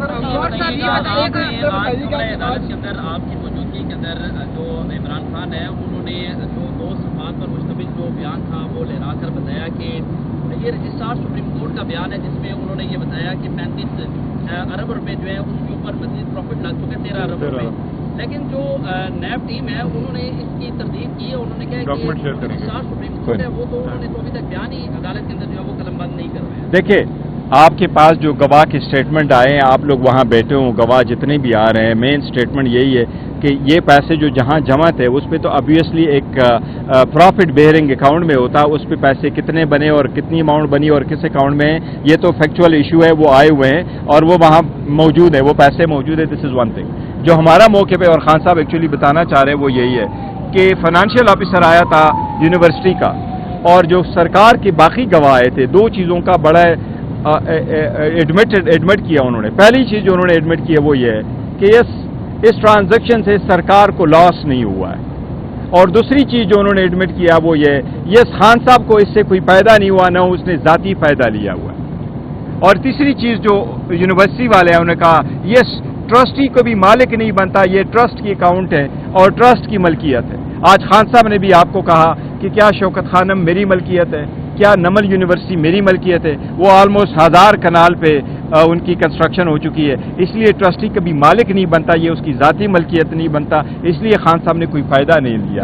عدالت کے اندر آپ کی موجودگی کے اندر جو عمران خان ہے انہوں نے جو 2 صفحات پر مشتمل جو بیان تھا وہ لہرا کر بتایا کہ یہ رجسٹرار سپریم کورٹ کا بیان ہے جس میں انہوں نے یہ بتایا کہ 35 ارب روپے جو ہے اس کے اوپر مزید پروفٹ لگ چکے 13 ارب روپے. لیکن جو نیب ٹیم ہے انہوں نے اس کی تردید کی ہے. انہوں نے کہا کہ رجسٹرار سپریم کورٹ ہے وہ تو انہوں نے تو ابھی تک بیان ہی عدالت کے اندر جو ہے وہ قلم بند نہیں کر رہے ہیں. دیکھیں آپ کے پاس جو گواہ کے اسٹیٹمنٹ آئے ہیں, آپ لوگ وہاں بیٹھے ہوں, گواہ جتنے بھی آ رہے ہیں, مین اسٹیٹمنٹ یہی ہے کہ یہ پیسے جو جہاں جمع تھے اس پہ تو obviously ایک پروفٹ بیئرنگ اکاؤنٹ میں ہوتا, اس پہ پیسے کتنے بنے اور کتنی اماؤنٹ بنی اور کس اکاؤنٹ میں ہیں, یہ تو فیکچوئل ایشو ہے, وہ آئے ہوئے ہیں اور وہ وہاں موجود ہے, وہ پیسے موجود ہے. دس از ون تھنگ جو ہمارا موقع پہ اور خان صاحب ایکچولی بتانا چاہ رہے ہیں وہ یہی ہے کہ فائنانشیل آفیسر آیا تھا یونیورسٹی کا اور جو سرکار کے باقی گواہ آئے تھے, 2 چیزوں کا بڑا ایڈمٹ کیا انہوں نے. پہلی چیز جو انہوں نے ایڈمٹ کی ہے وہ یہ ہے کہ اس ٹرانزیکشن سے سرکار کو لاس نہیں ہوا ہے, اور دوسری چیز جو انہوں نے ایڈمٹ کیا وہ یہ ہے یس خان صاحب کو اس سے کوئی فائدہ نہیں ہوا, نہ اس نے ذاتی فائدہ لیا ہوا ہے. اور تیسری چیز جو یونیورسٹی والے ہیں انہوں نے کہا یس ٹرسٹی کو بھی مالک نہیں بنتا, یہ ٹرسٹ کی اکاؤنٹ ہے اور ٹرسٹ کی ملکیت ہے. آج خان صاحب نے بھی آپ کو کہا کہ کیا شوکت خانم میری ملکیت ہے, کیا نمل یونیورسٹی میری ملکیت ہے. وہ آلموسٹ 1000 کنال پہ ان کی کنسٹرکشن ہو چکی ہے, اس لیے ٹرسٹی کبھی مالک نہیں بنتا, یہ اس کی ذاتی ملکیت نہیں بنتا, اس لیے خان صاحب نے کوئی فائدہ نہیں لیا.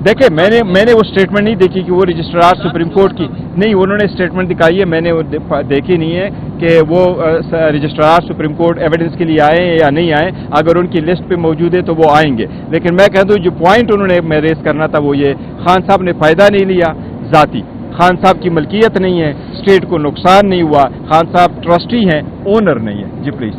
دیکھیں میں نے وہ اسٹیٹمنٹ نہیں دیکھی کہ وہ رجسٹرار سپریم کورٹ کی نہیں, انہوں نے اسٹیٹمنٹ دکھائی ہے, میں نے دیکھی نہیں ہے کہ وہ رجسٹرار سپریم کورٹ ایویڈنس کے لیے آئے ہیں یا نہیں آئے. اگر ان کی لسٹ پہ موجود ہے تو وہ آئیں گے, لیکن میں کہہ دوں جو پوائنٹ انہوں نے ریز کرنا تھا وہ یہ خان صاحب نے فائدہ نہیں لیا ذاتی, خان صاحب کی ملکیت نہیں ہے, اسٹیٹ کو نقصان نہیں ہوا, خان صاحب ٹرسٹی ہیں, اونر نہیں ہے. جی پلیز.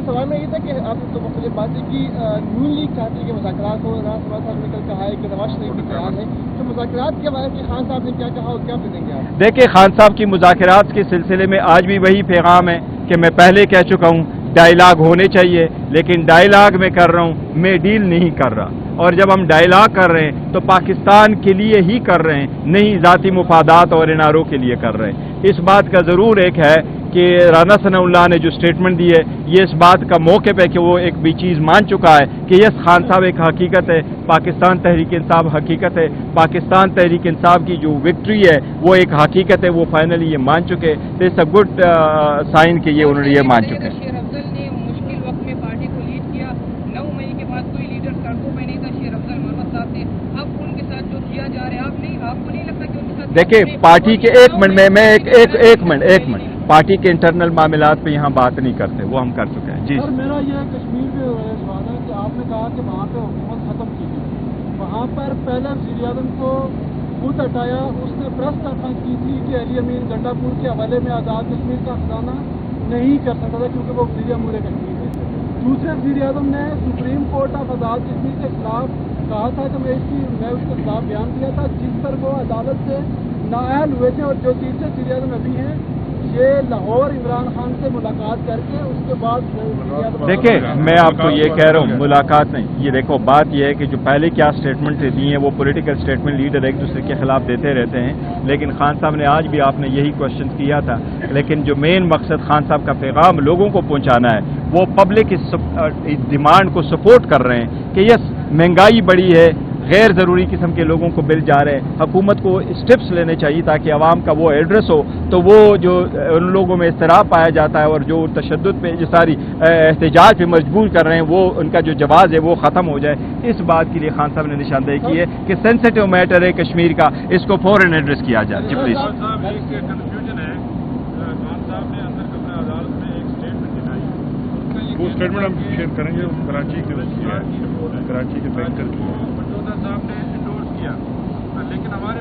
سوال میں یہ تھا کہ آپ نے تو مختلف باتیں کی, نون لیگ چاہتی ہے کہ مذاکرات ہو, رانا ثنا صاحب نے کل کہا ہے کہ نواز شریف بھی تیار ہے, تو مذاکرات کے بارے میں خان صاحب نے کیا کہا اور کیا دیں گے آپ؟ دیکھیں خان صاحب کی مذاکرات کے سلسلے میں آج بھی وہی پیغام ہے کہ میں پہلے کہہ چکا ہوں ڈائیلاگ ہونے چاہیے, لیکن ڈائیلاگ میں کر رہا ہوں, میں ڈیل نہیں کر رہا. اور جب ہم ڈائیلاگ کر رہے ہیں تو پاکستان کے لیے ہی کر رہے ہیں, نہیں ذاتی مفادات اور اناروں کے لیے کر رہے ہیں. اس بات کا ضرور ایک ہے کہ رانا ثناء اللہ نے جو اسٹیٹمنٹ دی ہے یہ اس بات کا موقع ہے کہ وہ ایک بھی چیز مان چکا ہے کہ یس خان صاحب ایک حقیقت ہے, پاکستان تحریک انصاف حقیقت ہے, پاکستان تحریک انصاف کی جو وکٹری ہے وہ ایک حقیقت ہے, وہ فائنلی یہ مان چکے. اٹس اے گڈ سائن کہ یہ انہوں نے یہ مان چکے. شیر افضل نے مشکل وقت میں پارٹی کو لیڈ کیا, 9 مئی کے بعد کوئی لیڈر سڑکوں پہ نہیں تھا, شیر افضل محمد صاحب تھے, اب ان کے ساتھ جو کیا جا رہا ہے آپ کو نہیں لگتا کہ ان کے ساتھ دیکھیں پارٹی کے ایک منٹ پارٹی کے انٹرنل معاملات پہ یہاں بات نہیں کرتے, وہ ہم کر چکے ہیں. جی سر میرا یہ کشمیر پہ سوال ہے کہ آپ نے کہا کہ وہاں پہ حکومت ختم کی گئی, وہاں پر پہلے وزیر اعظم کو خود ہٹایا, اس نے پریس کانفرنس کی تھی کہ علی امین گنڈا پور کے حوالے میں آزاد کشمیر کا خزانہ نہیں کر سکتا تھا کیونکہ وہ وزیر امور کشمیر ہے. دوسرے وزیر اعظم نے supreme court of Azad Kashmir کے خلاف کہا تھا کہ میں اس کے خلاف بیان دیا تھا جس پر وہ عدالت سے نااہل ہوئے تھے, اور جو تیسرے وزیر اعظم ابھی ہیں یہ لاہور عمران خان سے ملاقات کر کے اس کے بعد دیکھیں میں آپ کو یہ کہہ رہا ہوں ملاقات نہیں, یہ دیکھو بات یہ ہے کہ جو پہلے کیا اسٹیٹمنٹ دی ہیں وہ پولیٹیکل اسٹیٹمنٹ لیڈر ایک دوسرے کے خلاف دیتے رہتے ہیں, لیکن خان صاحب نے آج بھی آپ نے یہی کوشچن کیا تھا, لیکن جو مین مقصد خان صاحب کا پیغام لوگوں کو پہنچانا ہے وہ پبلک ڈیمانڈ کو سپورٹ کر رہے ہیں کہ یس مہنگائی بڑی ہے, غیر ضروری قسم کے لوگوں کو بل جا رہے ہیں, حکومت کو اسٹیپس لینے چاہیے تاکہ عوام کا وہ ایڈریس ہو, تو وہ جو ان لوگوں میں اضطراب پایا جاتا ہے اور جو تشدد پہ جو ساری احتجاج پہ مجبور کر رہے ہیں وہ ان کا جو جواز ہے وہ ختم ہو جائے. اس بات کے لیے خان صاحب نے نشاندہی کی ہے کہ سینسٹیو میٹر ہے کشمیر کا, اس کو فوراً ایڈریس کیا جائے. جی پلیز. وہ اسٹیٹمنٹ ہم شیئر کریں گے, کراچی کے بینکر کی صاحب نے انڈورس کیا, لیکن ہمارے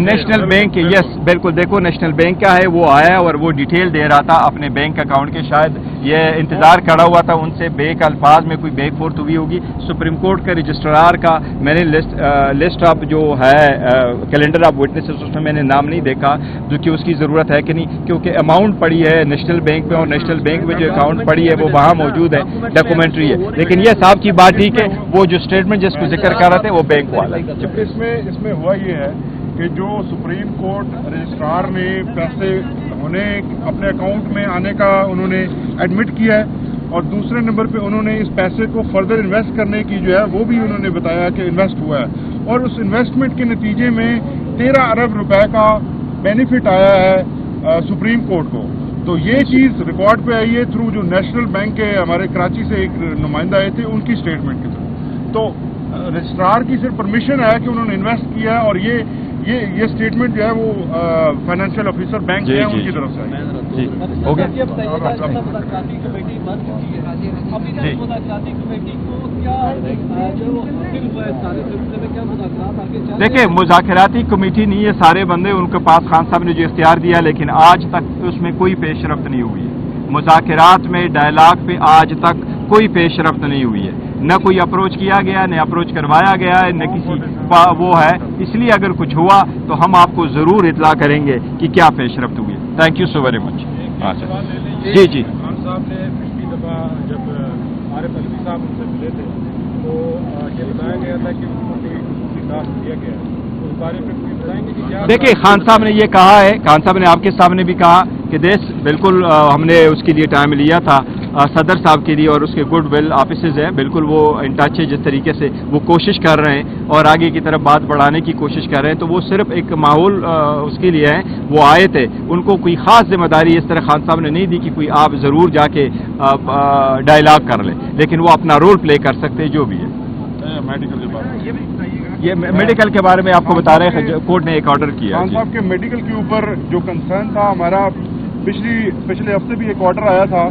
نیشنل بینک کے یس بالکل دیکھو نیشنل بینک کا ہے وہ آیا اور وہ ڈیٹیل دے رہا تھا اپنے بینک اکاؤنٹ کے شاید یہ انتظار کھڑا ہوا تھا ان سے بیک الفاظ میں کوئی بیک فورتھ ہوئی ہوگی سپریم کورٹ کے رجسٹرار کا میں نے لسٹ آف جو ہے کیلنڈر آف وٹنسز اس میں میں نے نام نہیں دیکھا جو کہ اس کی ضرورت ہے کہ نہیں کیونکہ اماؤنٹ پڑی ہے نیشنل بینک میں اور نیشنل بینک میں جو اکاؤنٹ پڑی ہے وہ وہاں موجود ہے ڈاکومنٹری ہے لیکن یہ صاحب کی بات ٹھیک ہے وہ جو اسٹیٹمنٹ جس کو ذکر کر رہے تھے وہ بینک والا اس میں ہوا یہ ہے کہ جو سپریم کورٹ رجسٹرار نے پیسے انہیں اپنے اکاؤنٹ میں آنے کا انہوں نے ایڈمٹ کیا ہے اور دوسرے نمبر پہ انہوں نے اس پیسے کو فردر انویسٹ کرنے کی جو ہے وہ بھی انہوں نے بتایا کہ انویسٹ ہوا ہے اور اس انویسٹمنٹ کے نتیجے میں 13 ارب روپے کا بینیفٹ آیا ہے سپریم کورٹ کو تو یہ چیز ریکارڈ پہ آئی ہے تھرو جو نیشنل بینک کے ہمارے کراچی سے ایک نمائندہ آئے تھے ان کی اسٹیٹمنٹ کے تھرو تو رجسٹرار کی صرف پرمیشن ہے کہ انہوں نے انویسٹ کیا ہے اور یہ اسٹیٹمنٹ جو ہے وہ فائنینشیل آفیسر بینک ہے ان کی طرف سے دیکھیں مذاکراتی کمیٹی نہیں ہے سارے بندے ان کے پاس خان صاحب نے جو اختیار دیا لیکن آج تک اس میں کوئی پیش رفت نہیں ہوئی ہے مذاکرات میں ڈائلاگ پہ آج تک کوئی پیش رفت نہیں ہوئی ہے نہ کوئی اپروچ کیا گیا نہ اپروچ کروایا گیا ہے نہ کسی وہ ہے اس لیے اگر کچھ ہوا تو ہم آپ کو ضرور اطلاع کریں گے کہ کیا پیش رفت ہوئی thank you so very much جی خان صاحب نے پچھلی دفعہ جب عارف علوی صاحب ان سے ملے تھے تو یہ بتایا گیا تھا کہ ان کو کوئی ٹاسک دیا گیا ہے اس بارے میں کوئی بتائیں گے کہ کیا دیکھیں خان صاحب نے یہ کہا ہے خان صاحب نے آپ کے سامنے بھی کہا کہ بالکل ہم نے اس کے لیے ٹائم لیا تھا صدر صاحب کے لیے اور اس کے گڈ ول آفیسز ہیں بالکل وہ ان ٹچ ہے جس طریقے سے وہ کوشش کر رہے ہیں اور آگے کی طرف بات بڑھانے کی کوشش کر رہے ہیں تو وہ صرف ایک ماحول اس کے لیے ہے وہ آئے تھے ان کو کوئی خاص ذمہ داری اس طرح خان صاحب نے نہیں دی کہ کوئی آپ ضرور جا کے ڈائلاگ کر لیں لیکن وہ اپنا رول پلے کر سکتے جو بھی ہے میڈیکل کے بارے میں یہ میڈیکل کے بارے میں آپ کو بتا رہے ہیں کورٹ نے ایک آرڈر کیا خان صاحب کے میڈیکل کے اوپر جو کنسرن تھا ہمارا پچھلے ہفتے بھی ایک آرڈر آیا تھا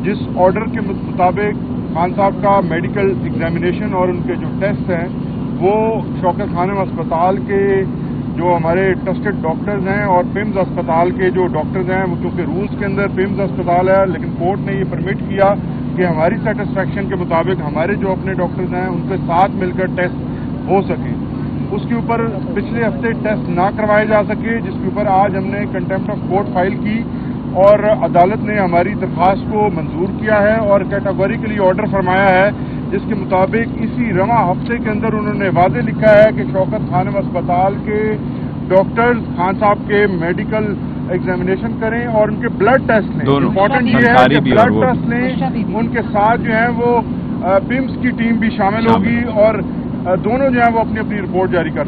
جس آرڈر کے مطابق خان صاحب کا میڈیکل ایگزامینیشن اور ان کے جو ٹیسٹ ہیں وہ شوکت خانم اسپتال کے جو ہمارے ٹرسٹڈ ڈاکٹرز ہیں اور پیمز اسپتال کے جو ڈاکٹرز ہیں وہ کیونکہ رولز کے اندر پیمز اسپتال ہے لیکن کورٹ نے یہ پرمٹ کیا کہ ہماری سیٹسفیکشن کے مطابق ہمارے جو اپنے ڈاکٹرز ہیں ان کے ساتھ مل کر ٹیسٹ ہو سکیں اس کے اوپر پچھلے ہفتے ٹیسٹ نہ کروائے جا سکے جس کے اوپر آج ہم نے کنٹیمپٹ آف کورٹ فائل کی اور عدالت نے ہماری درخواست کو منظور کیا ہے اور کیٹیگوریکلی آرڈر فرمایا ہے جس کے مطابق اسی رواں ہفتے کے اندر انہوں نے واضح لکھا ہے کہ شوکت خانم اسپتال کے ڈاکٹرز خان صاحب کے میڈیکل ایگزامینیشن کریں اور ان کے بلڈ ٹیسٹ لیں امپورٹنٹ یہ ہے کہ بلڈ ٹیسٹ لیں ان کے ساتھ جو ہیں وہ پیمز کی ٹیم بھی شامل ہوگی اور دونوں جو ہیں وہ اپنی اپنی رپورٹ جاری کر سکتے ہیں